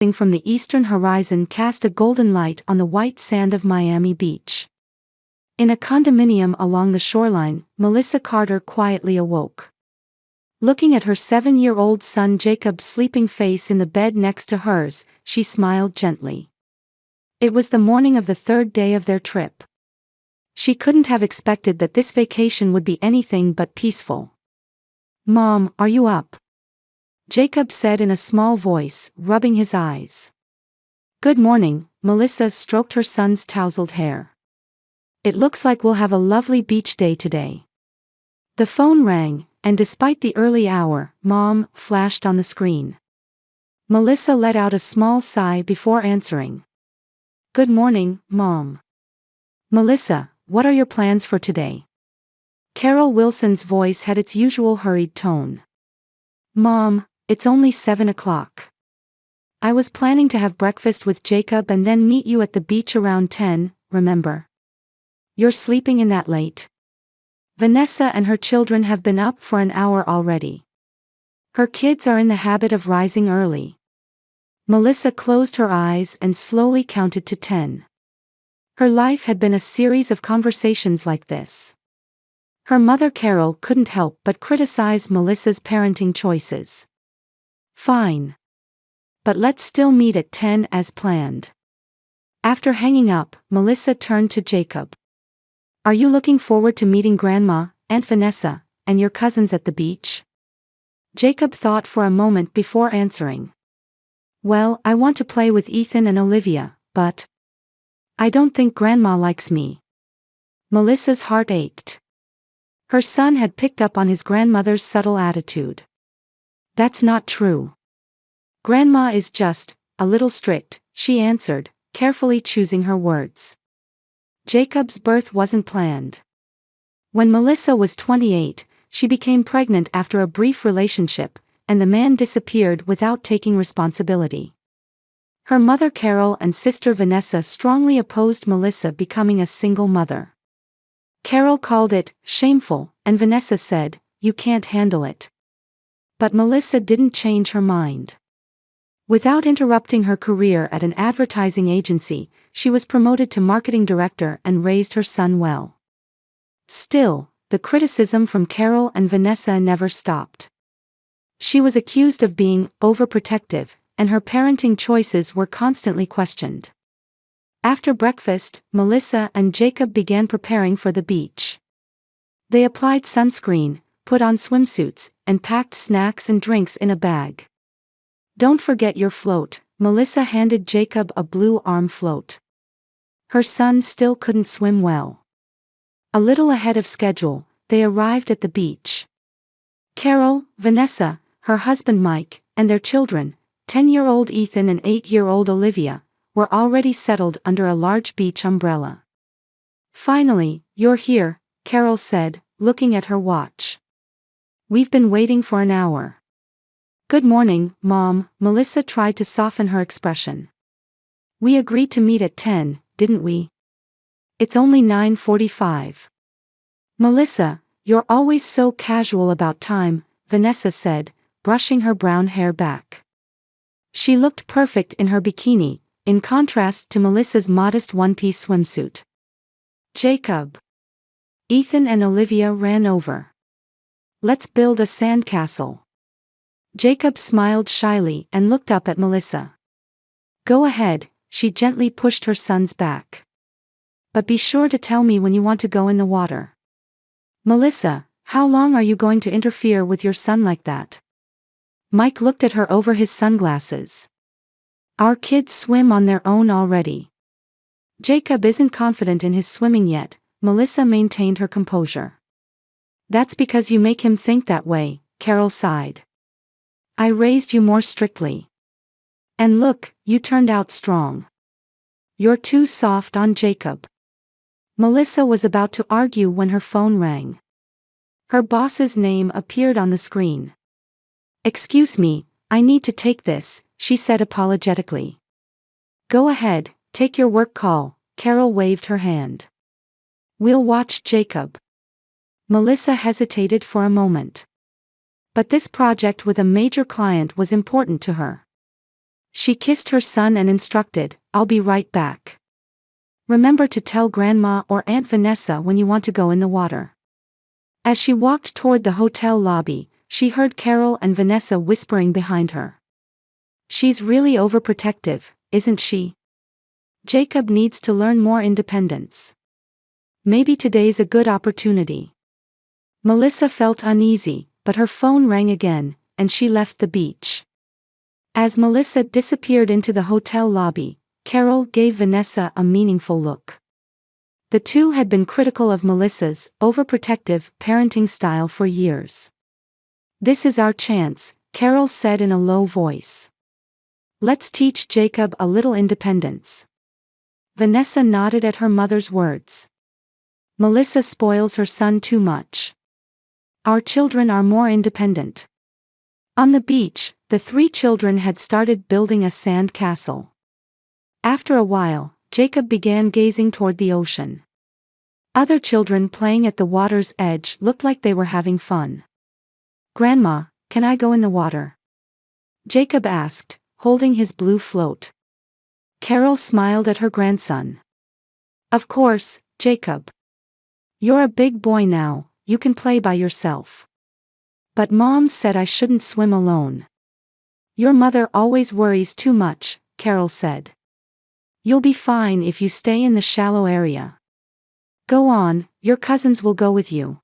from the eastern horizon cast a golden light on the white sand of Miami Beach. In a condominium along the shoreline, Melissa Carter quietly awoke. Looking at her 7-year-old son Jacob's sleeping face in the bed next to hers, she smiled gently. It was the morning of the third day of their trip. She couldn't have expected that this vacation would be anything but peaceful. "Mom, are you up?" Jacob said in a small voice, rubbing his eyes. "Good morning," Melissa stroked her son's tousled hair. "It looks like we'll have a lovely beach day today." The phone rang, and despite the early hour, "Mom" flashed on the screen. Melissa let out a small sigh before answering. "Good morning, Mom." "Melissa, what are your plans for today?" Carol Wilson's voice had its usual hurried tone. "Mom, it's only 7 o'clock. I was planning to have breakfast with Jacob and then meet you at the beach around 10, remember? You're sleeping in that late?" Vanessa and her children have been up for an hour already. Her kids are in the habit of rising early. Melissa closed her eyes and slowly counted to 10. Her life had been a series of conversations like this. Her mother Carol couldn't help but criticize Melissa's parenting choices. "Fine. But let's still meet at 10 as planned." After hanging up, Melissa turned to Jacob. "Are you looking forward to meeting Grandma, Aunt Vanessa, and your cousins at the beach?" Jacob thought for a moment before answering. "Well, I want to play with Ethan and Olivia, but I don't think Grandma likes me." Melissa's heart ached. Her son had picked up on his grandmother's subtle attitude. "That's not true. Grandma is just a little strict," she answered, carefully choosing her words. Jacob's birth wasn't planned. When Melissa was 28, she became pregnant after a brief relationship, and the man disappeared without taking responsibility. Her mother Carol and sister Vanessa strongly opposed Melissa becoming a single mother. Carol called it shameful, and Vanessa said, "You can't handle it." But Melissa didn't change her mind. Without interrupting her career at an advertising agency, she was promoted to marketing director and raised her son well. Still, the criticism from Carol and Vanessa never stopped. She was accused of being overprotective, and her parenting choices were constantly questioned. After breakfast, Melissa and Jacob began preparing for the beach. They applied sunscreen, put on swimsuits, and packed snacks and drinks in a bag. "Don't forget your float," Melissa handed Jacob a blue arm float. Her son still couldn't swim well. A little ahead of schedule, they arrived at the beach. Carol, Vanessa, her husband Mike, and their children, 10-year-old Ethan and 8-year-old Olivia, were already settled under a large beach umbrella. "Finally, you're here," Carol said, looking at her watch. "We've been waiting for an hour." "Good morning, Mom," Melissa tried to soften her expression. "We agreed to meet at 10, didn't we? It's only 9:45. "Melissa, you're always so casual about time," Vanessa said, brushing her brown hair back. She looked perfect in her bikini, in contrast to Melissa's modest one-piece swimsuit. "Jacob." Ethan and Olivia ran over. "Let's build a sandcastle." Jacob smiled shyly and looked up at Melissa. "Go ahead," she gently pushed her son's back. "But be sure to tell me when you want to go in the water." "Melissa, how long are you going to interfere with your son like that?" Mike looked at her over his sunglasses. "Our kids swim on their own already." "Jacob isn't confident in his swimming yet," Melissa maintained her composure. "That's because you make him think that way," Carol sighed. "I raised you more strictly. And look, you turned out strong. You're too soft on Jacob." Melissa was about to argue when her phone rang. Her boss's name appeared on the screen. "Excuse me, I need to take this," she said apologetically. "Go ahead, take your work call," Carol waved her hand. "We'll watch Jacob." Melissa hesitated for a moment. But this project with a major client was important to her. She kissed her son and instructed, "I'll be right back. Remember to tell Grandma or Aunt Vanessa when you want to go in the water." As she walked toward the hotel lobby, she heard Carol and Vanessa whispering behind her. "She's really overprotective, isn't she? Jacob needs to learn more independence. Maybe today's a good opportunity." Melissa felt uneasy, but her phone rang again, and she left the beach. As Melissa disappeared into the hotel lobby, Carol gave Vanessa a meaningful look. The two had been critical of Melissa's overprotective parenting style for years. "This is our chance," Carol said in a low voice. "Let's teach Jacob a little independence." Vanessa nodded at her mother's words. "Melissa spoils her son too much. Our children are more independent." On the beach, the three children had started building a sand castle. After a while, Jacob began gazing toward the ocean. Other children playing at the water's edge looked like they were having fun. "Grandma, can I go in the water?" Jacob asked, holding his blue float. Carol smiled at her grandson. "Of course, Jacob. You're a big boy now, you can play by yourself." "But Mom said I shouldn't swim alone." "Your mother always worries too much," Carol said. "You'll be fine if you stay in the shallow area. Go on, your cousins will go with you."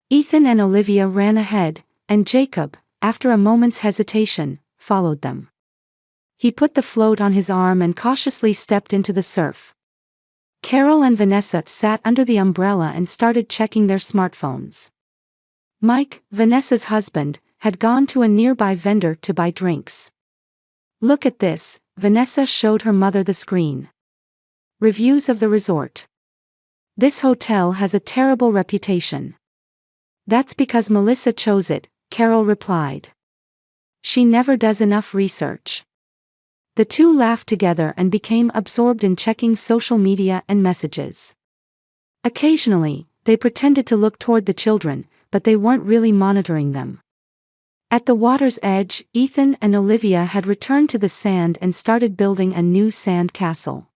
Ethan and Olivia ran ahead, and Jacob, after a moment's hesitation, followed them. He put the float on his arm and cautiously stepped into the surf. Carol and Vanessa sat under the umbrella and started checking their smartphones. Mike, Vanessa's husband, had gone to a nearby vendor to buy drinks. "Look at this," Vanessa showed her mother the screen. "Reviews of the resort. This hotel has a terrible reputation." "That's because Melissa chose it," Carol replied. "She never does enough research." The two laughed together and became absorbed in checking social media and messages. Occasionally, they pretended to look toward the children, but they weren't really monitoring them. At the water's edge, Ethan and Olivia had returned to the sand and started building a new sand castle.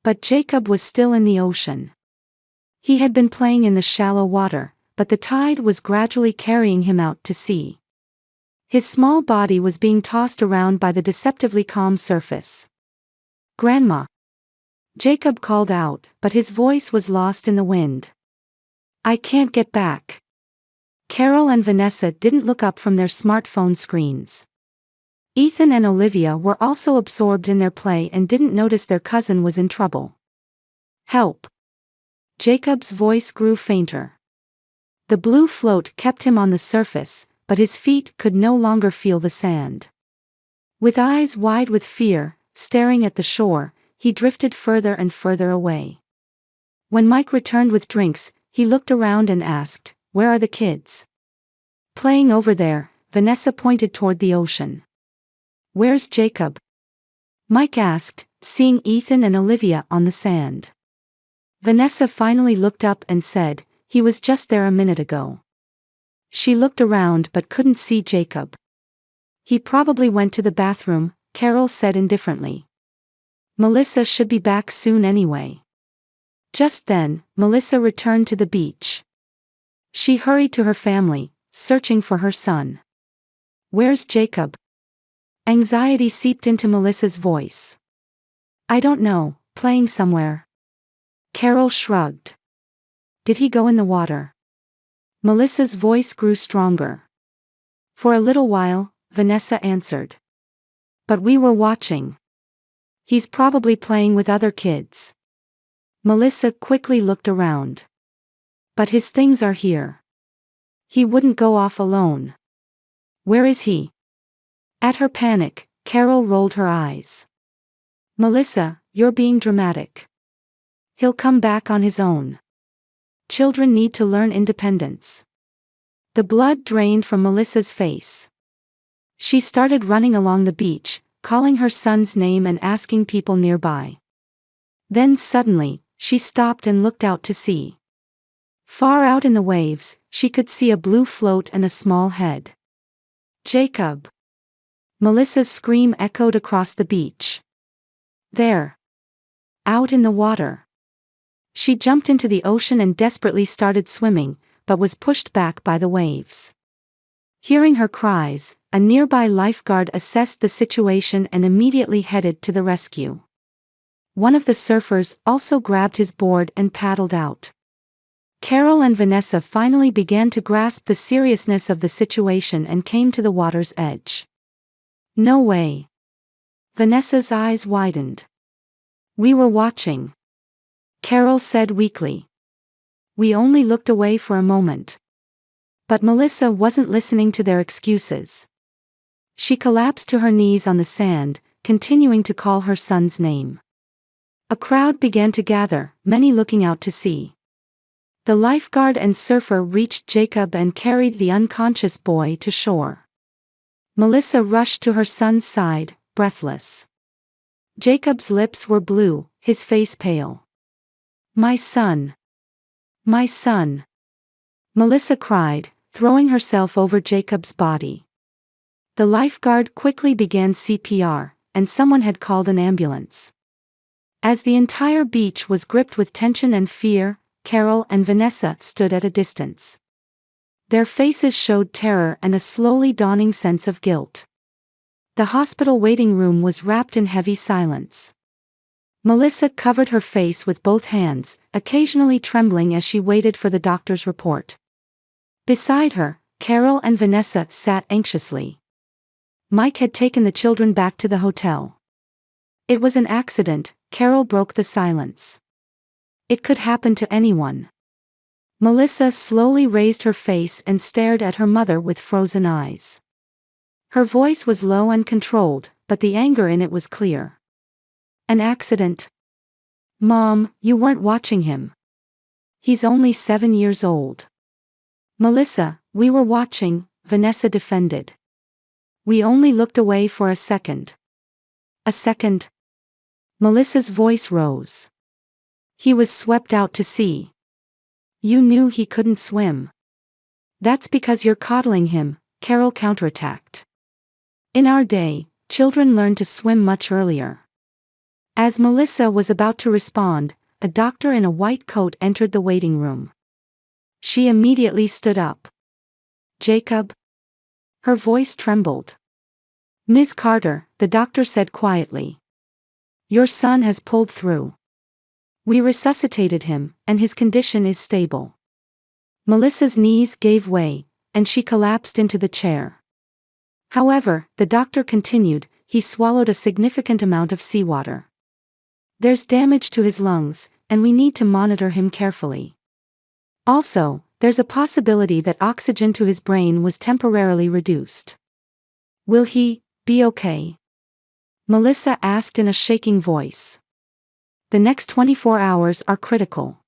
But Jacob was still in the ocean. He had been playing in the shallow water, but the tide was gradually carrying him out to sea. His small body was being tossed around by the deceptively calm surface. "Grandma!" Jacob called out, but his voice was lost in the wind. "I can't get back." Carol and Vanessa didn't look up from their smartphone screens. Ethan and Olivia were also absorbed in their play and didn't notice their cousin was in trouble. "Help!" Jacob's voice grew fainter. The blue float kept him on the surface, but his feet could no longer feel the sand. With eyes wide with fear, staring at the shore, he drifted further and further away. When Mike returned with drinks, he looked around and asked, "Where are the kids?" "Playing over there," Vanessa pointed toward the ocean. "Where's Jacob?" Mike asked, seeing Ethan and Olivia on the sand. Vanessa finally looked up and said, "He was just there a minute ago." She looked around but couldn't see Jacob. "He probably went to the bathroom," Carol said indifferently. "Melissa should be back soon anyway." Just then, Melissa returned to the beach. She hurried to her family, searching for her son. "Where's Jacob?" Anxiety seeped into Melissa's voice. "I don't know, playing somewhere." Carol shrugged. "Did he go in the water?" Melissa's voice grew stronger. "For a little while," Vanessa answered. "But we were watching. He's probably playing with other kids." Melissa quickly looked around. "But his things are here. He wouldn't go off alone. Where is he?" At her panic, Carol rolled her eyes. "Melissa, you're being dramatic. He'll come back on his own. Children need to learn independence." The blood drained from Melissa's face. She started running along the beach, calling her son's name and asking people nearby. Then suddenly, she stopped and looked out to sea. Far out in the waves, she could see a blue float and a small head. "Jacob!" Melissa's scream echoed across the beach. There. Out in the water. She jumped into the ocean and desperately started swimming, but was pushed back by the waves. Hearing her cries, a nearby lifeguard assessed the situation and immediately headed to the rescue. One of the surfers also grabbed his board and paddled out. Carol and Vanessa finally began to grasp the seriousness of the situation and came to the water's edge. No way. Vanessa's eyes widened. We were watching. Carol said weakly. We only looked away for a moment. But Melissa wasn't listening to their excuses. She collapsed to her knees on the sand, continuing to call her son's name. A crowd began to gather, many looking out to sea. The lifeguard and surfer reached Jacob and carried the unconscious boy to shore. Melissa rushed to her son's side, breathless. Jacob's lips were blue, his face pale. My son. My son. Melissa cried, throwing herself over Jacob's body. The lifeguard quickly began CPR, and someone had called an ambulance. As the entire beach was gripped with tension and fear, Carol and Vanessa stood at a distance. Their faces showed terror and a slowly dawning sense of guilt. The hospital waiting room was wrapped in heavy silence. Melissa covered her face with both hands, occasionally trembling as she waited for the doctor's report. Beside her, Carol and Vanessa sat anxiously. Mike had taken the children back to the hotel. It was an accident, Carol broke the silence. It could happen to anyone. Melissa slowly raised her face and stared at her mother with frozen eyes. Her voice was low and controlled, but the anger in it was clear. An accident? Mom, you weren't watching him. He's only 7 years old. Melissa, we were watching, Vanessa defended. We only looked away for a second. A second? Melissa's voice rose. He was swept out to sea. You knew he couldn't swim. That's because you're coddling him, Carol counterattacked. In our day, children learn to swim much earlier. As Melissa was about to respond, a doctor in a white coat entered the waiting room. She immediately stood up. Jacob? Her voice trembled. Ms. Carter, the doctor said quietly. Your son has pulled through. We resuscitated him, and his condition is stable. Melissa's knees gave way, and she collapsed into the chair. However, the doctor continued, he swallowed a significant amount of seawater. There's damage to his lungs, and we need to monitor him carefully. Also, there's a possibility that oxygen to his brain was temporarily reduced. Will he be okay? Melissa asked in a shaking voice. The next 24 hours are critical.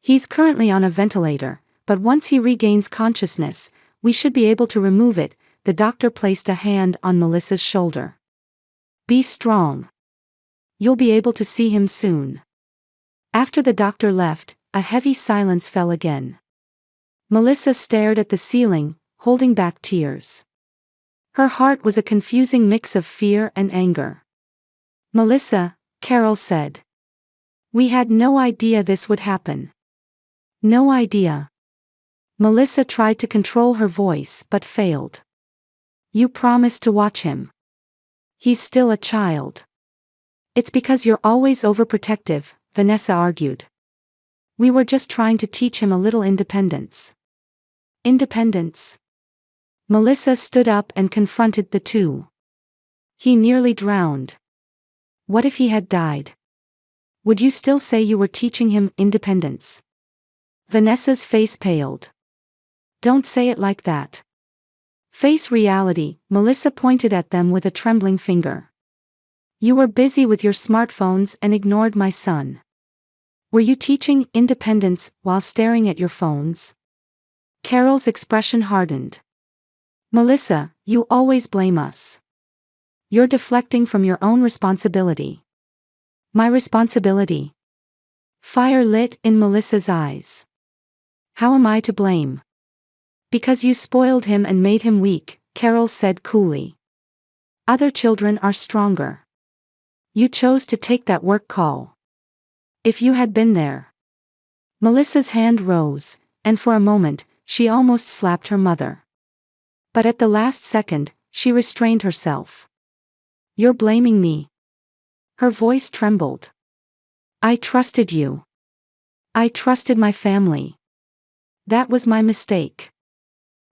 He's currently on a ventilator, but once he regains consciousness, we should be able to remove it. The doctor placed a hand on Melissa's shoulder. Be strong. You'll be able to see him soon. After the doctor left, a heavy silence fell again. Melissa stared at the ceiling, holding back tears. Her heart was a confusing mix of fear and anger. Melissa, Carol said. We had no idea this would happen. No idea. Melissa tried to control her voice but failed. You promised to watch him. He's still a child. It's because you're always overprotective, Vanessa argued. We were just trying to teach him a little independence. Independence? Melissa stood up and confronted the two. He nearly drowned. What if he had died? Would you still say you were teaching him independence? Vanessa's face paled. Don't say it like that. Face reality, Melissa pointed at them with a trembling finger. You were busy with your smartphones and ignored my son. Were you teaching independence while staring at your phones? Carol's expression hardened. Melissa, you always blame us. You're deflecting from your own responsibility. My responsibility? Fire lit in Melissa's eyes. How am I to blame? Because you spoiled him and made him weak, Carol said coolly. Other children are stronger. You chose to take that work call. If you had been there. Melissa's hand rose, and for a moment, she almost slapped her mother. But at the last second, she restrained herself. You're blaming me. Her voice trembled. I trusted you. I trusted my family. That was my mistake.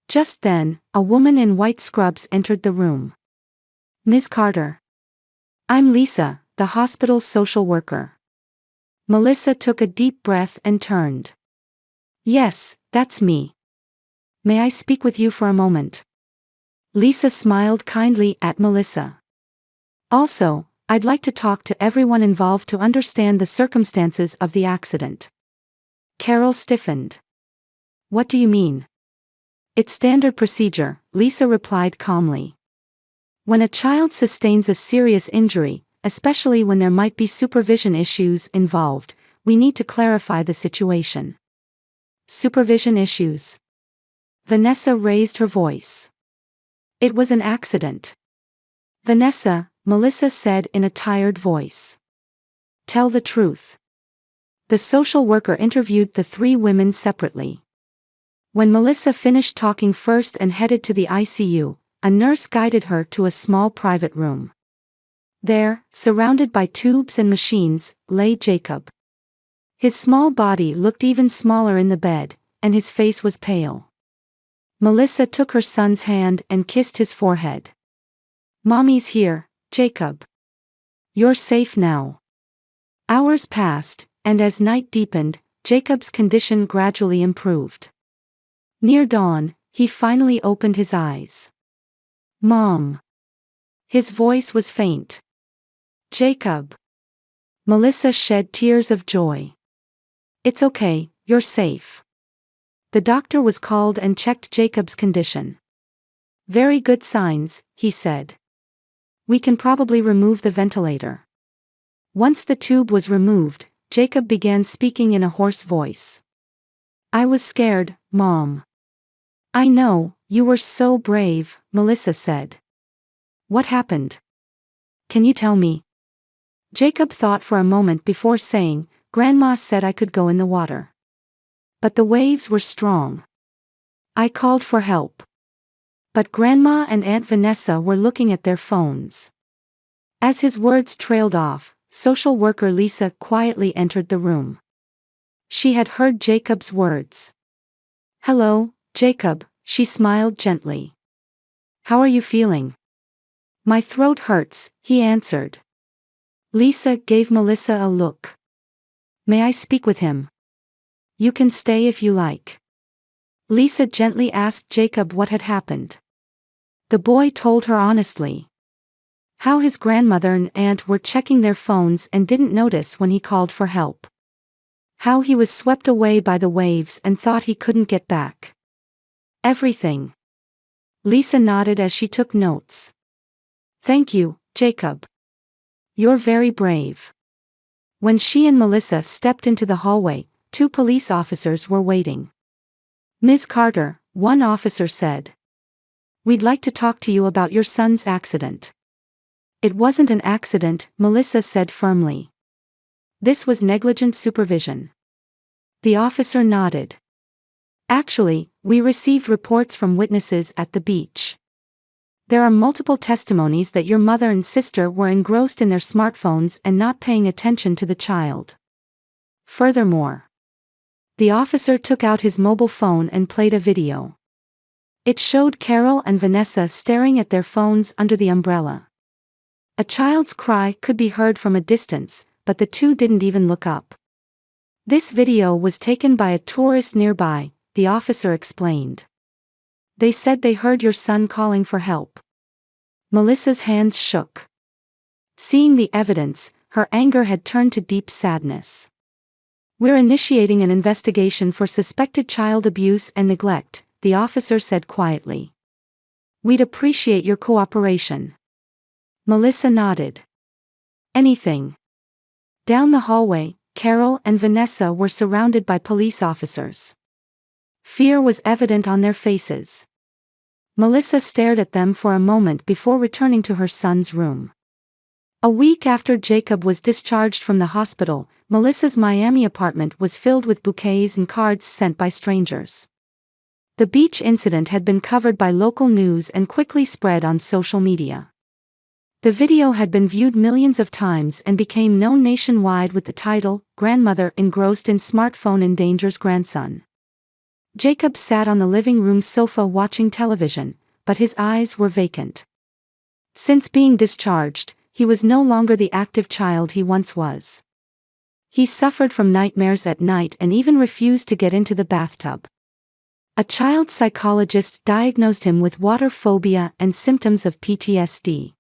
Just then, a woman in white scrubs entered the room. Ms. Carter. I'm Lisa, the hospital's social worker. Melissa took a deep breath and turned. Yes, that's me. May I speak with you for a moment? Lisa smiled kindly at Melissa. Also, I'd like to talk to everyone involved to understand the circumstances of the accident. Carol stiffened. What do you mean? It's standard procedure, Lisa replied calmly. When a child sustains a serious injury, especially when there might be supervision issues involved, we need to clarify the situation. Supervision issues. Vanessa raised her voice. It was an accident. Vanessa, Melissa said in a tired voice. Tell the truth. The social worker interviewed the three women separately. When Melissa finished talking first and headed to the ICU, a nurse guided her to a small private room. There, surrounded by tubes and machines, lay Jacob. His small body looked even smaller in the bed, and his face was pale. Melissa took her son's hand and kissed his forehead. Mommy's here, Jacob. You're safe now. Hours passed, and as night deepened, Jacob's condition gradually improved. Near dawn, he finally opened his eyes. Mom. His voice was faint. Jacob. Melissa shed tears of joy. It's okay, you're safe. The doctor was called and checked Jacob's condition. Very good signs, he said. We can probably remove the ventilator. Once the tube was removed, Jacob began speaking in a hoarse voice. I was scared, Mom. I know, you were so brave, Melissa said. What happened? Can you tell me? Jacob thought for a moment before saying, Grandma said I could go in the water. But the waves were strong. I called for help. But Grandma and Aunt Vanessa were looking at their phones. As his words trailed off, social worker Lisa quietly entered the room. She had heard Jacob's words. Hello, Jacob, she smiled gently. How are you feeling? My throat hurts, he answered. Lisa gave Melissa a look. May I speak with him? You can stay if you like. Lisa gently asked Jacob what had happened. The boy told her honestly. How his grandmother and aunt were checking their phones and didn't notice when he called for help. How he was swept away by the waves and thought he couldn't get back. Everything. Lisa nodded as she took notes. Thank you, Jacob. You're very brave. When she and Melissa stepped into the hallway, 2 police officers were waiting. Ms. Carter, one officer said. We'd like to talk to you about your son's accident. It wasn't an accident, Melissa said firmly. This was negligent supervision. The officer nodded. Actually, we received reports from witnesses at the beach. There are multiple testimonies that your mother and sister were engrossed in their smartphones and not paying attention to the child. Furthermore, the officer took out his mobile phone and played a video. It showed Carol and Vanessa staring at their phones under the umbrella. A child's cry could be heard from a distance, but the two didn't even look up. This video was taken by a tourist nearby, the officer explained. They said they heard your son calling for help. Melissa's hands shook. Seeing the evidence, her anger had turned to deep sadness. We're initiating an investigation for suspected child abuse and neglect, the officer said quietly. We'd appreciate your cooperation. Melissa nodded. Anything. Down the hallway, Carol and Vanessa were surrounded by police officers. Fear was evident on their faces. Melissa stared at them for a moment before returning to her son's room. A week after Jacob was discharged from the hospital, Melissa's Miami apartment was filled with bouquets and cards sent by strangers. The beach incident had been covered by local news and quickly spread on social media. The video had been viewed millions of times and became known nationwide with the title, "Grandmother Engrossed in Smartphone Endangers Grandson." Jacob sat on the living room sofa watching television, but his eyes were vacant. Since being discharged, he was no longer the active child he once was. He suffered from nightmares at night and even refused to get into the bathtub. A child psychologist diagnosed him with water phobia and symptoms of PTSD.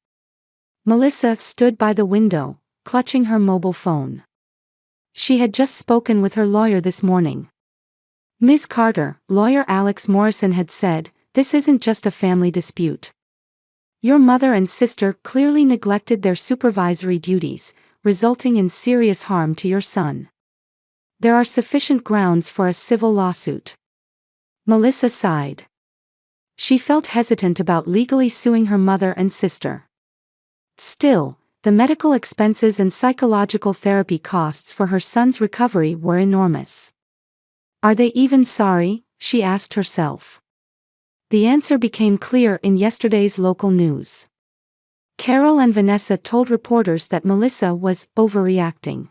Melissa stood by the window, clutching her mobile phone. She had just spoken with her lawyer this morning. Ms. Carter, lawyer Alex Morrison had said, "This isn't just a family dispute. Your mother and sister clearly neglected their supervisory duties, resulting in serious harm to your son. There are sufficient grounds for a civil lawsuit." Melissa sighed. She felt hesitant about legally suing her mother and sister. Still, the medical expenses and psychological therapy costs for her son's recovery were enormous. Are they even sorry? She asked herself. The answer became clear in yesterday's local news. Carol and Vanessa told reporters that Melissa was overreacting.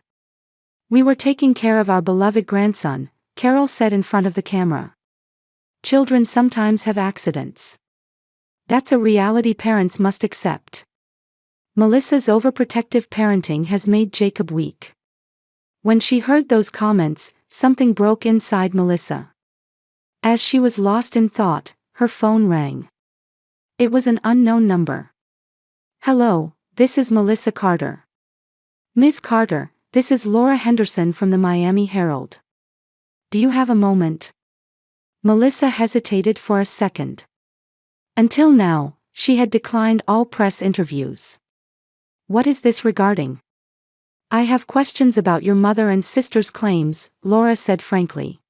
"We were taking care of our beloved grandson," Carol said in front of the camera. "Children sometimes have accidents. That's a reality parents must accept." Melissa's overprotective parenting has made Jacob weak. When she heard those comments, something broke inside Melissa. As she was lost in thought, her phone rang. It was an unknown number. "Hello, this is Melissa Carter." "Ms. Carter, this is Laura Henderson from the Miami Herald. Do you have a moment?" Melissa hesitated for a second. Until now, she had declined all press interviews. "What is this regarding?" "I have questions about your mother and sister's claims," Laura said frankly.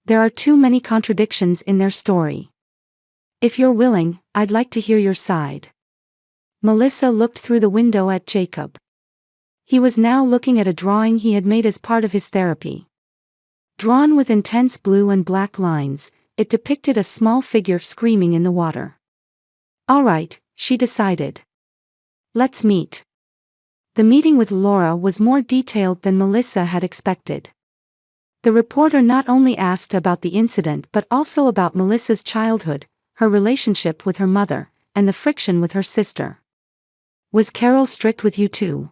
"There are too many contradictions in their story. If you're willing, I'd like to hear your side." Melissa looked through the window at Jacob. He was now looking at a drawing he had made as part of his therapy. Drawn with intense blue and black lines, it depicted a small figure screaming in the water. "All right," she decided. "Let's meet." The meeting with Laura was more detailed than Melissa had expected. The reporter not only asked about the incident but also about Melissa's childhood, her relationship with her mother, and the friction with her sister. "Was Carol strict with you too?"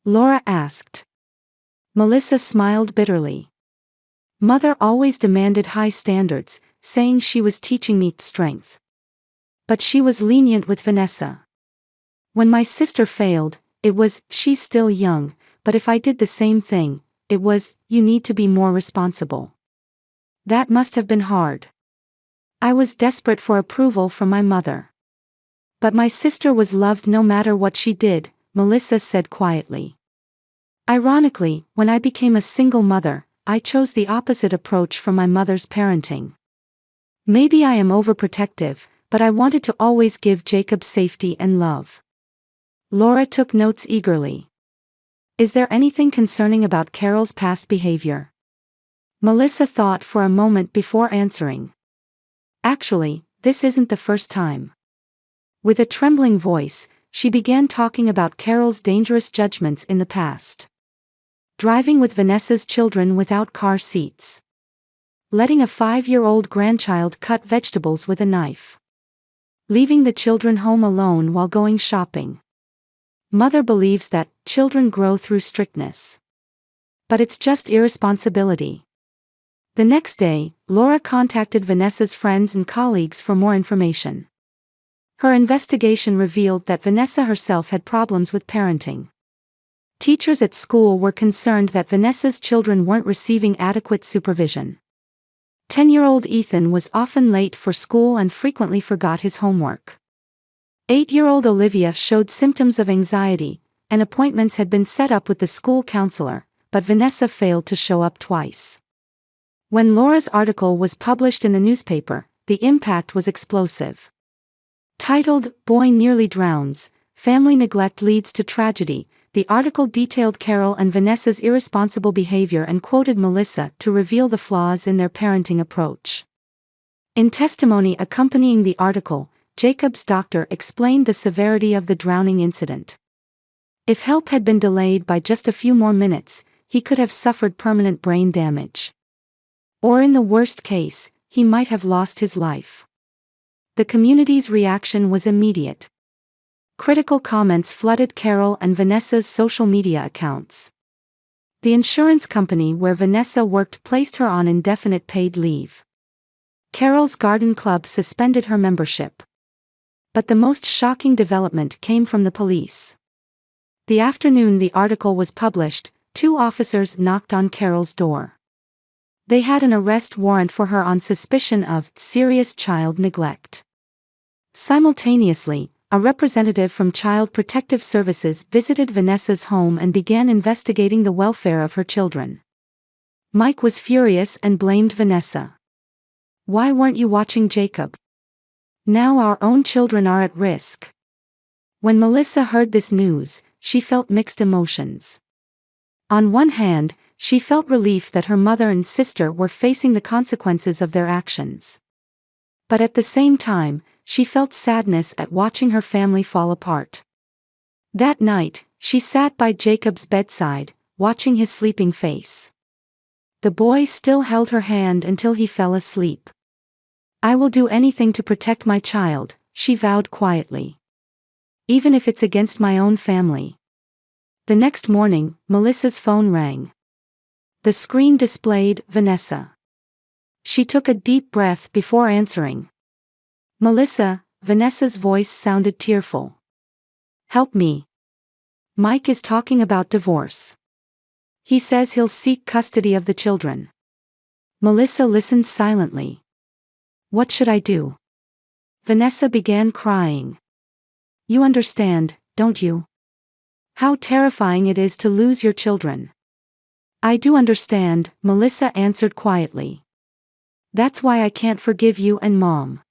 Laura asked. Melissa smiled bitterly. "Mother always demanded high standards, saying she was teaching me strength. But she was lenient with Vanessa. When my sister failed, it was, she's still young, but if I did the same thing, it was, you need to be more responsible. That must have been hard. I was desperate for approval from my mother. But my sister was loved no matter what she did," Melissa said quietly. "Ironically, when I became a single mother, I chose the opposite approach from my mother's parenting. Maybe I am overprotective, but I wanted to always give Jacob safety and love." Laura took notes eagerly. "Is there anything concerning about Carol's past behavior?" Melissa thought for a moment before answering. "Actually, this isn't the first time." With a trembling voice, she began talking about Carol's dangerous judgments in the past. Driving with Vanessa's children without car seats. Letting a 5-year-old grandchild cut vegetables with a knife. Leaving the children home alone while going shopping. Mother believes that children grow through strictness. But it's just irresponsibility. The next day, Laura contacted Vanessa's friends and colleagues for more information. Her investigation revealed that Vanessa herself had problems with parenting. Teachers at school were concerned that Vanessa's children weren't receiving adequate supervision. 10-year-old Ethan was often late for school and frequently forgot his homework. 8-year-old Olivia showed symptoms of anxiety, and appointments had been set up with the school counselor, but Vanessa failed to show up twice. When Laura's article was published in the newspaper, the impact was explosive. Titled, "Boy Nearly Drowns, Family Neglect Leads to Tragedy," the article detailed Carol and Vanessa's irresponsible behavior and quoted Melissa to reveal the flaws in their parenting approach. In testimony accompanying the article, Jacob's doctor explained the severity of the drowning incident. If help had been delayed by just a few more minutes, he could have suffered permanent brain damage. Or in the worst case, he might have lost his life. The community's reaction was immediate. Critical comments flooded Carol and Vanessa's social media accounts. The insurance company where Vanessa worked placed her on indefinite paid leave. Carol's garden club suspended her membership. But the most shocking development came from the police. The afternoon the article was published, 2 officers knocked on Carol's door. They had an arrest warrant for her on suspicion of serious child neglect. Simultaneously, a representative from Child Protective Services visited Vanessa's home and began investigating the welfare of her children. Mike was furious and blamed Vanessa. "Why weren't you watching Jacob? Now our own children are at risk." When Melissa heard this news, she felt mixed emotions. On one hand, she felt relief that her mother and sister were facing the consequences of their actions. But at the same time, she felt sadness at watching her family fall apart. That night, she sat by Jacob's bedside, watching his sleeping face. The boy still held her hand until he fell asleep. "I will do anything to protect my child," she vowed quietly. "Even if it's against my own family." The next morning, Melissa's phone rang. The screen displayed Vanessa. She took a deep breath before answering. "Melissa," Vanessa's voice sounded tearful. "Help me. Mike is talking about divorce. He says he'll seek custody of the children." Melissa listened silently. "What should I do?" Vanessa began crying. "You understand, don't you? How terrifying it is to lose your children." "I do understand," Melissa answered quietly. "That's why I can't forgive you and Mom.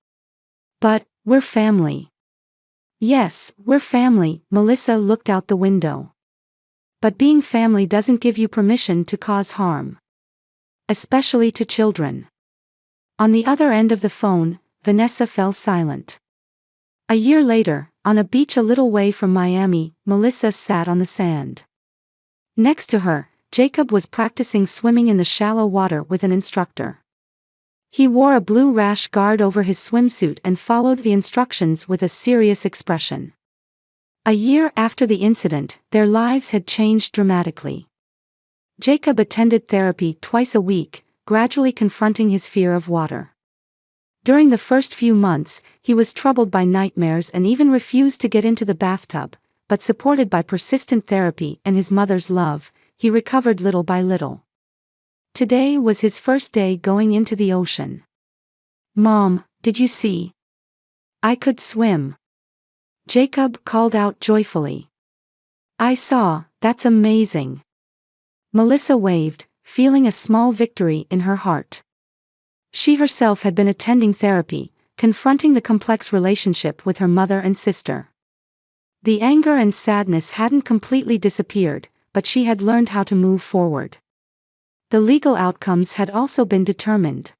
But, we're family." "Yes, we're family," Melissa looked out the window. "But being family doesn't give you permission to cause harm. Especially to children." On the other end of the phone, Vanessa fell silent. A year later, on a beach a little way from Miami, Melissa sat on the sand. Next to her, Jacob was practicing swimming in the shallow water with an instructor. He wore a blue rash guard over his swimsuit and followed the instructions with a serious expression. A year after the incident, their lives had changed dramatically. Jacob attended therapy twice a week, gradually confronting his fear of water. During the first few months, he was troubled by nightmares and even refused to get into the bathtub, but supported by persistent therapy and his mother's love, he recovered little by little. Today was his first day going into the ocean. "Mom, did you see? I could swim." Jacob called out joyfully. "I saw, that's amazing." Melissa waved, feeling a small victory in her heart. She herself had been attending therapy, confronting the complex relationship with her mother and sister. The anger and sadness hadn't completely disappeared, but she had learned how to move forward. The legal outcomes had also been determined.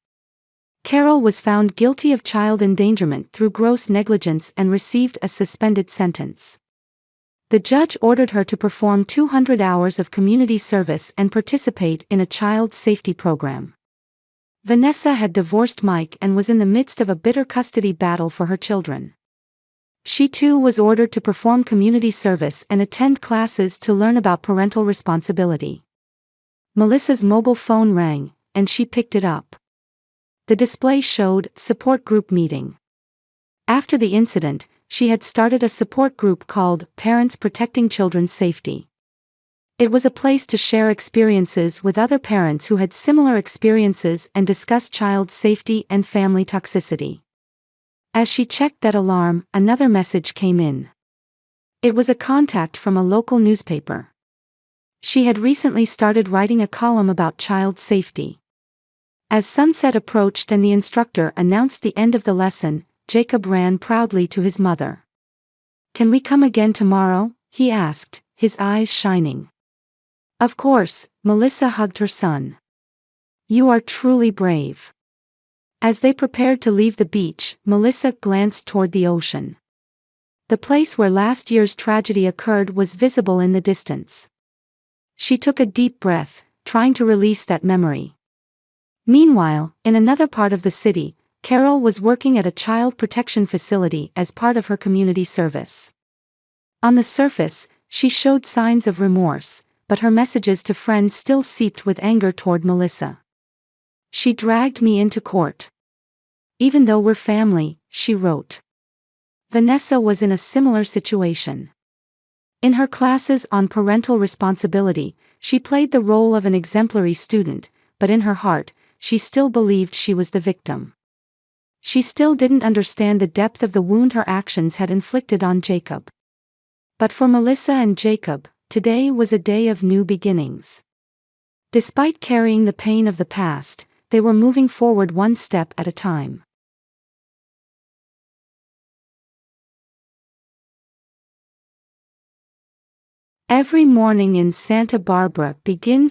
Carol was found guilty of child endangerment through gross negligence and received a suspended sentence. The judge ordered her to perform 200 hours of community service and participate in a child safety program. Vanessa had divorced Mike and was in the midst of a bitter custody battle for her children. She too was ordered to perform community service and attend classes to learn about parental responsibility. Melissa's mobile phone rang, and she picked it up. The display showed "Support Group Meeting." After the incident, she had started a support group called Parents Protecting Children's Safety. It was a place to share experiences with other parents who had similar experiences and discuss child safety and family toxicity. As she checked that alarm, another message came in. It was a contact from a local newspaper. She had recently started writing a column about child safety. As sunset approached and the instructor announced the end of the lesson, Jacob ran proudly to his mother. "Can we come again tomorrow?" he asked, his eyes shining. "Of course," Melissa hugged her son. "You are truly brave." As they prepared to leave the beach, Melissa glanced toward the ocean. The place where last year's tragedy occurred was visible in the distance. She took a deep breath, trying to release that memory. Meanwhile, in another part of the city, Carol was working at a child protection facility as part of her community service. On the surface, she showed signs of remorse, but her messages to friends still seeped with anger toward Melissa. "She dragged me into court. Even though we're family," she wrote. Vanessa was in a similar situation. In her classes on parental responsibility, she played the role of an exemplary student, but in her heart, she still believed she was the victim. She still didn't understand the depth of the wound her actions had inflicted on Jacob. But for Melissa and Jacob, today was a day of new beginnings. Despite carrying the pain of the past, they were moving forward one step at a time. Every morning in Santa Barbara begins